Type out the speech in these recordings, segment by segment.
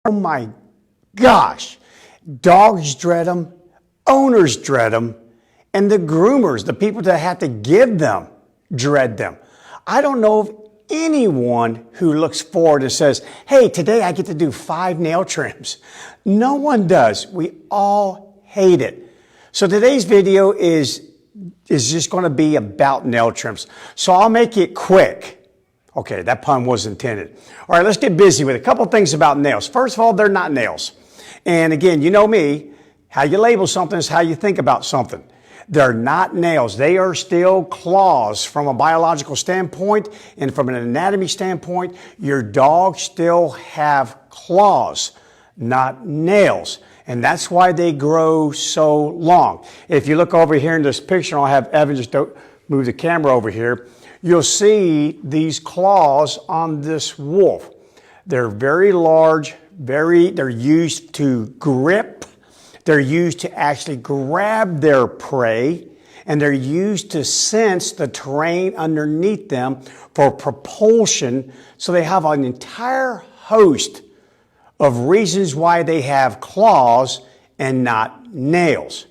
Oh my gosh, dogs dread them, owners dread them, and the groomers, the people that have to give them, dread them. I don't know of anyone who looks forward and says, hey, today I get to do 5 nail trims. No one does. We all hate it. So today's video is just going to be about nail trims. So I'll make it quick. Okay, that pun was intended. All right, let's get busy with a couple things about nails. First of all, they're not nails. And again, you know me, how you label something is how you think about something. They're not nails. They are still claws from a biological standpoint, and from an anatomy standpoint, your dogs still have claws, not nails. And that's why they grow so long. If you look over here in this picture, I'll have Evan just move the camera over here. You'll see these claws on this wolf. They're very large, they're used to grip. They're used to actually grab their prey, and they're used to sense the terrain underneath them for propulsion. So they have an entire host of reasons why they have claws and not nails.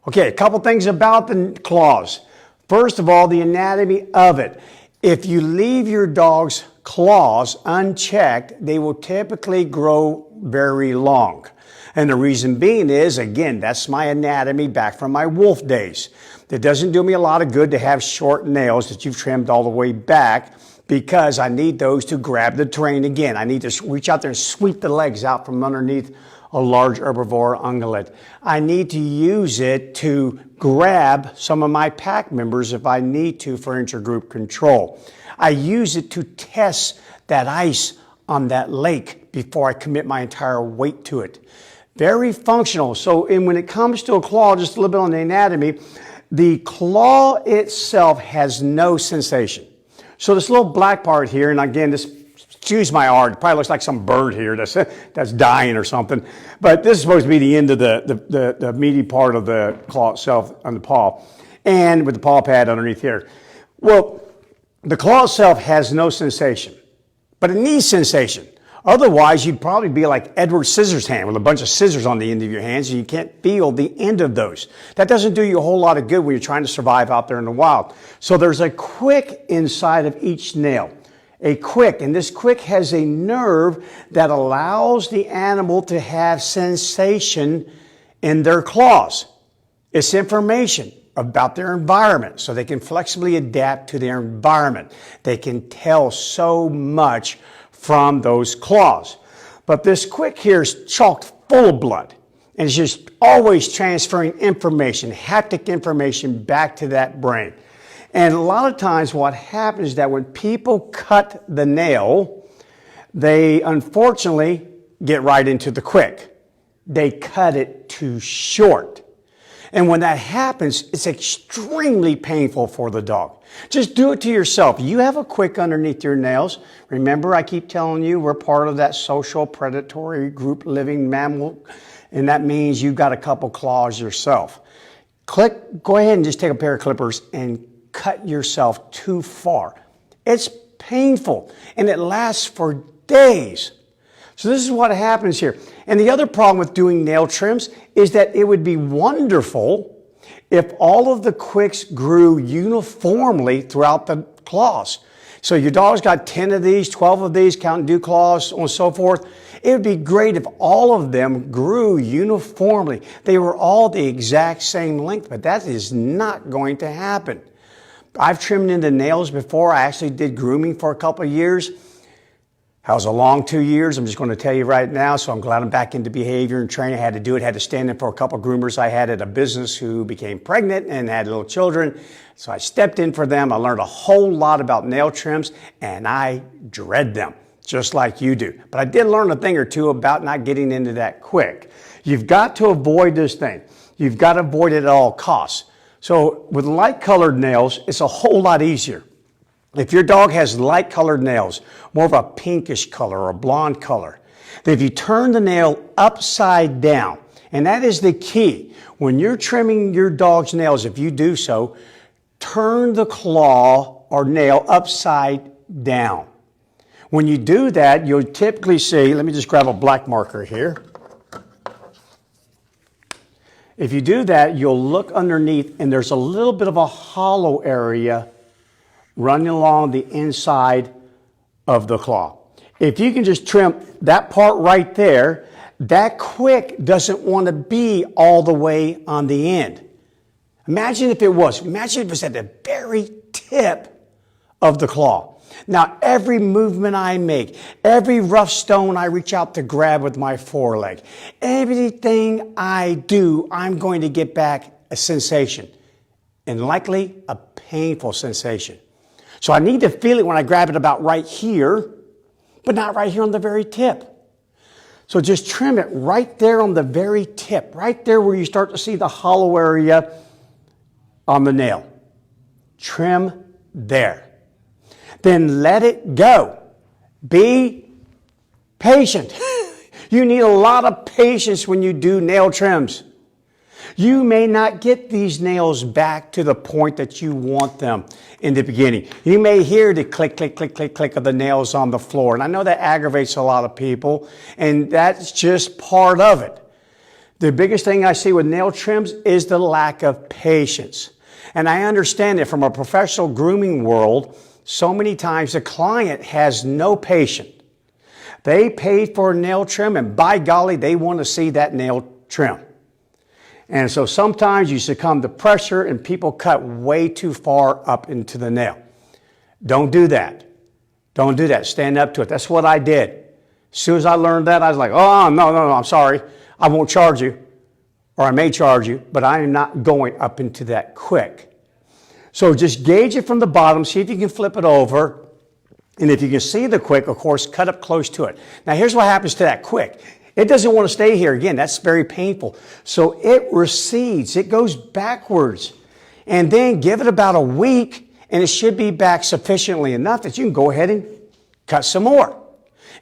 Okay, a couple things about the claws. First of all, the anatomy of it. If you leave your dog's claws unchecked, they will typically grow very long. And the reason being is, again, that's my anatomy back from my wolf days. It doesn't do me a lot of good to have short nails that you've trimmed all the way back, because I need those to grab the terrain again. I need to reach out there and sweep the legs out from underneath a large herbivore ungulate. I need to use it to grab some of my pack members if I need to for intergroup control. I use it to test that ice on that lake before I commit my entire weight to it. Very functional. So when it comes to a claw, just a little bit on the anatomy, the claw itself has no sensation. So this little black part here, and again, this, excuse my art, it probably looks like some bird here that's dying or something. But this is supposed to be the end of the meaty part of the claw itself on the paw, and with the paw pad underneath here. Well, the claw itself has no sensation, but it needs sensation. Otherwise, you'd probably be like Edward Scissorhands with a bunch of scissors on the end of your hands, and you can't feel the end of those. That doesn't do you a whole lot of good when you're trying to survive out there in the wild. So there's a quick inside of each nail. A quick, and this quick has a nerve that allows the animal to have sensation in their claws. It's information about their environment, so they can flexibly adapt to their environment. They can tell so much from those claws. But this quick here is chocked full of blood, and it's just always transferring information, haptic information, back to that brain. And a lot of times what happens is that when people cut the nail, they unfortunately get right into the quick. They cut it too short. And when that happens, it's extremely painful for the dog. Just do it to yourself. You have a quick underneath your nails. Remember, I keep telling you, we're part of that social predatory group living mammal, and that means you've got a couple claws yourself. Go ahead and just take a pair of clippers and cut yourself too far. It's painful, and it lasts for days. So this is what happens here. And the other problem with doing nail trims is that it would be wonderful if all of the quicks grew uniformly throughout the claws. So your dog's got 10 of these, 12 of these, counting dew claws, and so forth. It would be great if all of them grew uniformly. They were all the exact same length, but that is not going to happen. I've trimmed into nails before. I actually did grooming for a couple of years. That was a long 2 years, I'm just going to tell you right now, so I'm glad I'm back into behavior and training. I had to do it, had to stand in for a couple of groomers I had at a business who became pregnant and had little children. So I stepped in for them. I learned a whole lot about nail trims, and I dread them, just like you do. But I did learn a thing or two about not getting into that quick. You've got to avoid this thing. You've got to avoid it at all costs. So with light-colored nails, it's a whole lot easier. If your dog has light-colored nails, more of a pinkish color or a blonde color, then if you turn the nail upside down, and that is the key. When you're trimming your dog's nails, if you do so, turn the claw or nail upside down. When you do that, you'll typically see, let me just grab a black marker here. If you do that, you'll look underneath and there's a little bit of a hollow area running along the inside of the claw. If you can just trim that part right there, that quick doesn't want to be all the way on the end. Imagine if it was. Imagine if it was at the very tip of the claw. Now, every movement I make, every rough stone I reach out to grab with my foreleg, everything I do, I'm going to get back a sensation, and likely a painful sensation. So I need to feel it when I grab it about right here, but not right here on the very tip. So just trim it right there on the very tip, right there where you start to see the hollow area on the nail. Trim there. Then let it go. Be patient. You need a lot of patience when you do nail trims. You may not get these nails back to the point that you want them in the beginning. You may hear the click, click, click, click, click of the nails on the floor. And I know that aggravates a lot of people, and that's just part of it. The biggest thing I see with nail trims is the lack of patience. And I understand that from a professional grooming world, so many times the client has no patience. They paid for a nail trim, and by golly, they want to see that nail trim. And so sometimes you succumb to pressure and people cut way too far up into the nail. Don't do that. Don't do that. Stand up to it. That's what I did. As soon as I learned that, I was like, oh, no, I'm sorry. I won't charge you, or I may charge you, but I am not going up into that quick. So just gauge it from the bottom, see if you can flip it over, and if you can see the quick, of course, cut up close to it. Now here's what happens to that quick. It doesn't want to stay here. Again, that's very painful. So it recedes. It goes backwards. And then give it about a week, and it should be back sufficiently enough that you can go ahead and cut some more.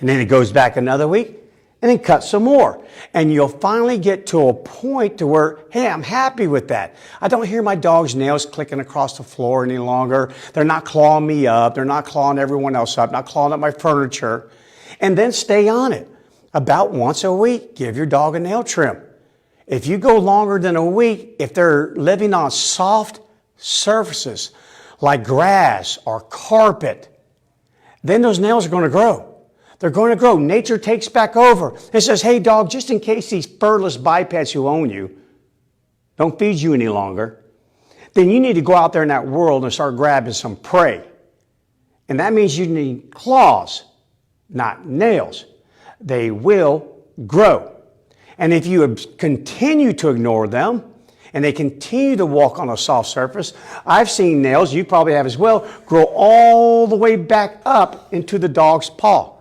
And then it goes back another week, and then cut some more. And you'll finally get to a point to where, hey, I'm happy with that. I don't hear my dog's nails clicking across the floor any longer. They're not clawing me up. They're not clawing everyone else up, not clawing up my furniture. And then stay on it. About once a week, give your dog a nail trim. If you go longer than a week, if they're living on soft surfaces like grass or carpet, then those nails are going to grow. They're going to grow. Nature takes back over. It says, hey, dog, just in case these furless bipeds who own you don't feed you any longer, then you need to go out there in that world and start grabbing some prey. And that means you need claws, not nails. They will grow. And if you continue to ignore them and they continue to walk on a soft surface, I've seen nails, you probably have as well, grow all the way back up into the dog's paw.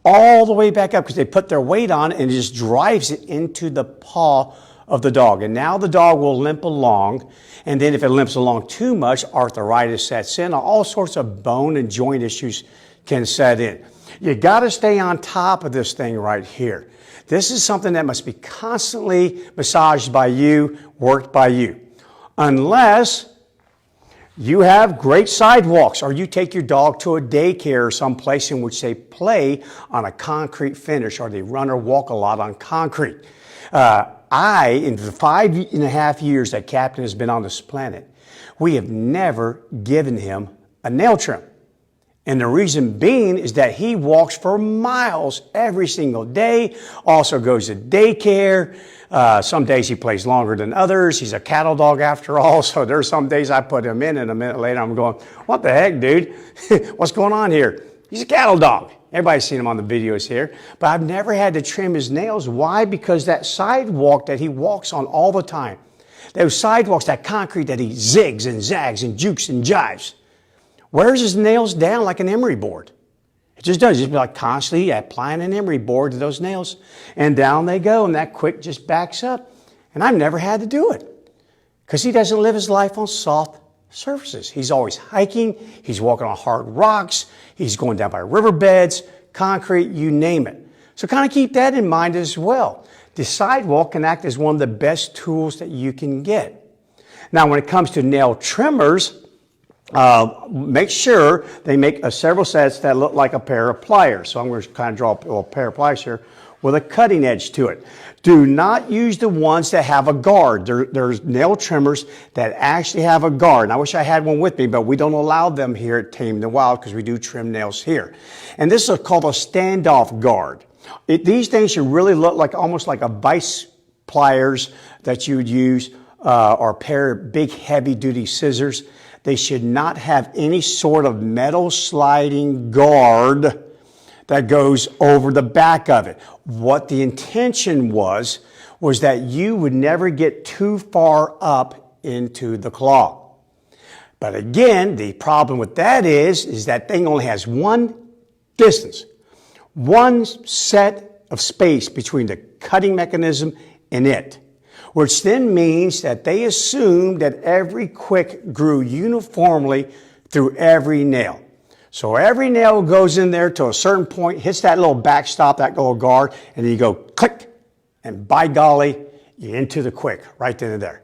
All the way back up because they put their weight on it and it just drives it into the paw of the dog. And now the dog will limp along. And then if it limps along too much, arthritis sets in. All sorts of bone and joint issues can set in. You got to stay on top of this thing right here. This is something that must be constantly massaged by you, worked by you. Unless you have great sidewalks or you take your dog to a daycare or someplace in which they play on a concrete finish or they run or walk a lot on concrete. In the 5.5 years that Captain has been on this planet, we have never given him a nail trim. And the reason being is that he walks for miles every single day, also goes to daycare. Some days he plays longer than others. He's a cattle dog after all, so there's some days I put him in and a minute later I'm going, what the heck, dude? What's going on here? He's a cattle dog. Everybody's seen him on the videos here. But I've never had to trim his nails. Why? Because that sidewalk that he walks on all the time, those sidewalks, that concrete that he zigs and zags and jukes and jives, wears his nails down like an emery board. It just does. Just be like constantly applying an emery board to those nails. And down they go, and that quick just backs up. And I've never had to do it because he doesn't live his life on soft surfaces. He's always hiking. He's walking on hard rocks. He's going down by riverbeds, concrete, you name it. So kind of keep that in mind as well. The sidewalk can act as one of the best tools that you can get. Now, when it comes to nail trimmers, make sure they make several sets that look like a pair of pliers. So I'm going to kind of draw a little pair of pliers here with a cutting edge to it. Do not use the ones that have a guard. There's nail trimmers that actually have a guard. And I wish I had one with me, but we don't allow them here at Taming the Wild because we do trim nails here. And this is called a standoff guard. These things should really look like almost like a vice pliers that you would use or a pair of big heavy duty scissors. They should not have any sort of metal sliding guard that goes over the back of it. What the intention was that you would never get too far up into the claw. But again, the problem with that is that thing only has one distance, one set of space between the cutting mechanism and it, which then means that they assume that every quick grew uniformly through every nail. So every nail goes in there to a certain point, hits that little backstop, that little guard, and then you go click, and by golly, you're into the quick right then and there.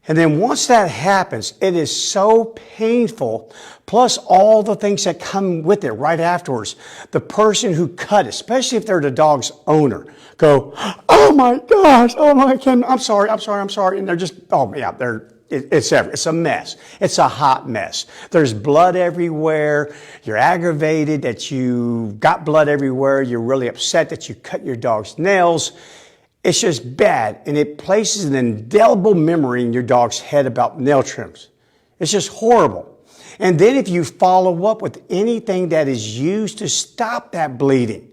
And then once that happens, it is so painful, plus all the things that come with it right afterwards. The person who cut it, especially if they're the dog's owner, go, oh my gosh, oh my God, I'm sorry. And they're just, oh yeah, it's a mess. It's a hot mess. There's blood everywhere. You're aggravated that you got blood everywhere. You're really upset that you cut your dog's nails. It's just bad, and it places an indelible memory in your dog's head about nail trims. It's just horrible. And then if you follow up with anything that is used to stop that bleeding,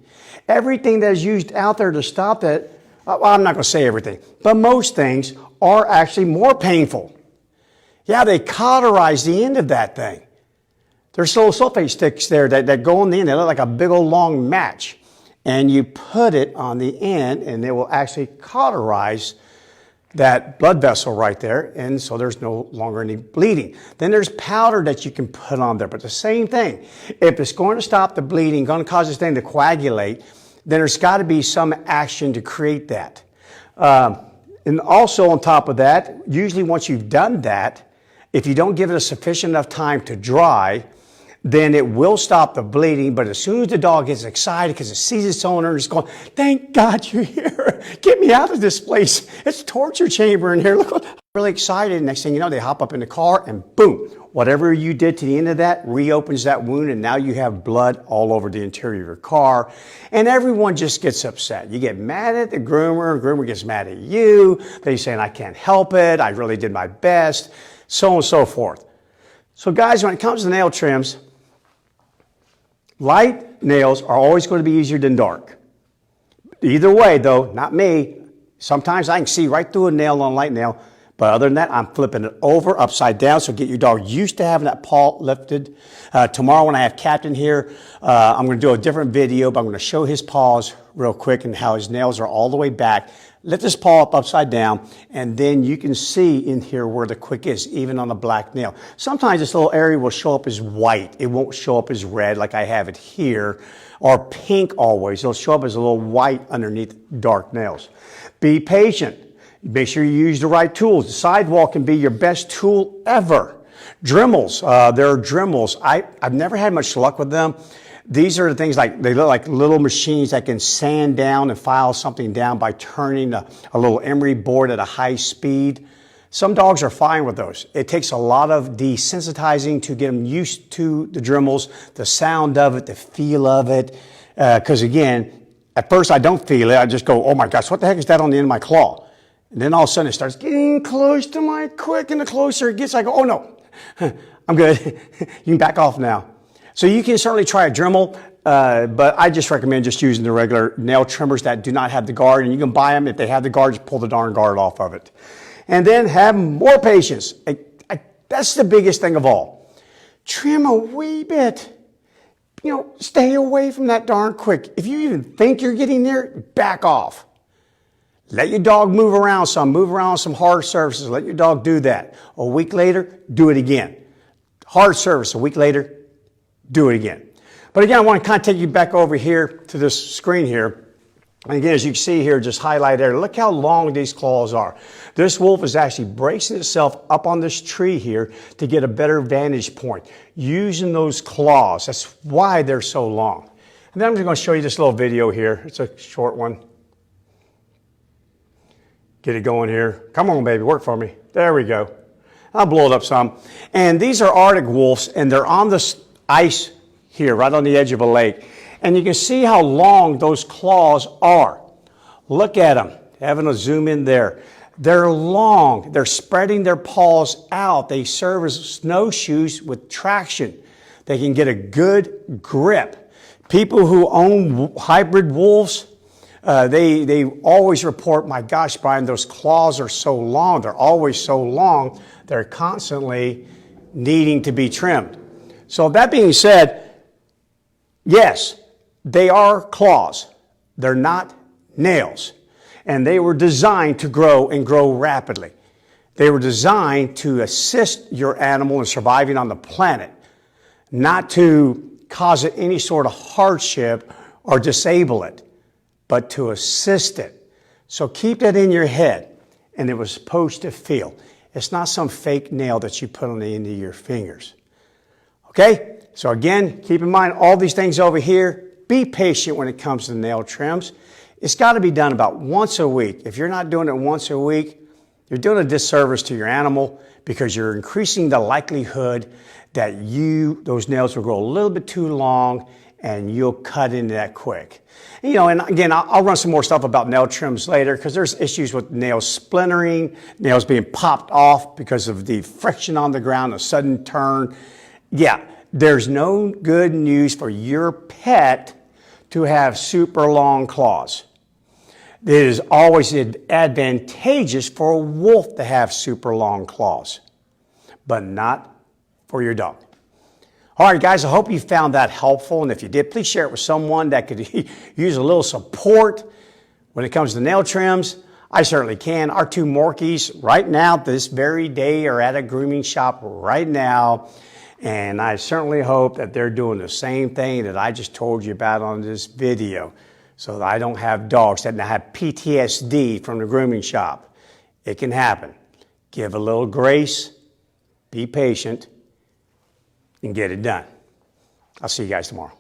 everything that is used out there to stop that, well, I'm not going to say everything, but most things are actually more painful. Yeah, they cauterize the end of that thing. There's little sulfate sticks there that go on the end. They look like a big old long match. And you put it on the end, and it will actually cauterize that blood vessel right there, and so there's no longer any bleeding. Then there's powder that you can put on there, but the same thing. If it's going to stop the bleeding, going to cause this thing to coagulate, then there's got to be some action to create that. And also on top of that, usually once you've done that, if you don't give it a sufficient enough time to dry, then it will stop the bleeding. But as soon as the dog gets excited because it sees its owner and it's going, thank God you're here. Get me out of this place. It's a torture chamber in here. Look, I'm really excited. Next thing you know, they hop up in the car and boom, whatever you did to the end of that reopens that wound, and now you have blood all over the interior of your car. And everyone just gets upset. You get mad at the groomer gets mad at you. They're saying, I can't help it. I really did my best, so on and so forth. So guys, when it comes to nail trims, light nails are always going to be easier than dark. Either way, though, not me. Sometimes I can see right through a nail on a light nail, but other than that, I'm flipping it over, upside down, so get your dog used to having that paw lifted. Tomorrow when I have Captain here, I'm going to do a different video, but I'm going to show his paws real quick and how his nails are all the way back. Lift this paw up upside down, and then you can see in here where the quick is, even on a black nail. Sometimes this little area will show up as white. It won't show up as red like I have it here, or pink always. It'll show up as a little white underneath dark nails. Be patient. Make sure you use the right tools. The sidewall can be your best tool ever. Dremels. There are Dremels. I've never had much luck with them. These are the things they look like little machines that can sand down and file something down by turning a little emery board at a high speed. Some dogs are fine with those. It takes a lot of desensitizing to get them used to the Dremels, the sound of it, the feel of it. Because again, at first I don't feel it. I just go, oh my gosh, what the heck is that on the end of my claw? And then all of a sudden it starts getting close to my quick, and the closer it gets, I go, oh no, I'm good. You can back off now. So you can certainly try a Dremel, but I just recommend just using the regular nail trimmers that do not have the guard, and you can buy them. If they have the guard, just pull the darn guard off of it. And then have more patience. That's the biggest thing of all. Trim a wee bit. You know, stay away from that darn quick. If you even think you're getting there, back off. Let your dog move around some hard surfaces. Let your dog do that. A week later, do it again. Hard surface, a week later, do it again. But again, I want to kind of take you back over here to this screen here. And again, as you can see here, just highlight there, look how long these claws are. This wolf is actually bracing itself up on this tree here to get a better vantage point, using those claws. That's why they're so long. And then I'm just going to show you this little video here. It's a short one. Get it going here. Come on, baby, work for me. There we go. I'll blow it up some. And these are Arctic wolves, and they're on the ice here, right on the edge of a lake. And you can see how long those claws are. Look at them. Having a zoom in there. They're long. They're spreading their paws out. They serve as snowshoes with traction. They can get a good grip. People who own hybrid wolves, they always report, my gosh, Bryan, those claws are so long. They're always so long. They're constantly needing to be trimmed. So that being said, yes, they are claws. They're not nails. And they were designed to grow and grow rapidly. They were designed to assist your animal in surviving on the planet, not to cause it any sort of hardship or disable it, but to assist it. So keep that in your head. And it was supposed to feel. It's not some fake nail that you put on the end of your fingers. Okay? So again, keep in mind all these things over here. Be patient when it comes to nail trims. It's got to be done about once a week. If you're not doing it once a week, you're doing a disservice to your animal because you're increasing the likelihood that those nails will grow a little bit too long and you'll cut into that quick. You know, and again, I'll run some more stuff about nail trims later because there's issues with nails splintering, nails being popped off because of the friction on the ground, a sudden turn. Yeah, there's no good news for your pet to have super long claws. It is always advantageous for a wolf to have super long claws, but not for your dog. All right, guys, I hope you found that helpful. And if you did, please share it with someone that could use a little support when it comes to nail trims. I certainly can. Our two Morkies right now, this very day, are at a grooming shop right now. And I certainly hope that they're doing the same thing that I just told you about on this video, so that I don't have dogs that now have PTSD from the grooming shop. It can happen. Give a little grace, be patient, and get it done. I'll see you guys tomorrow.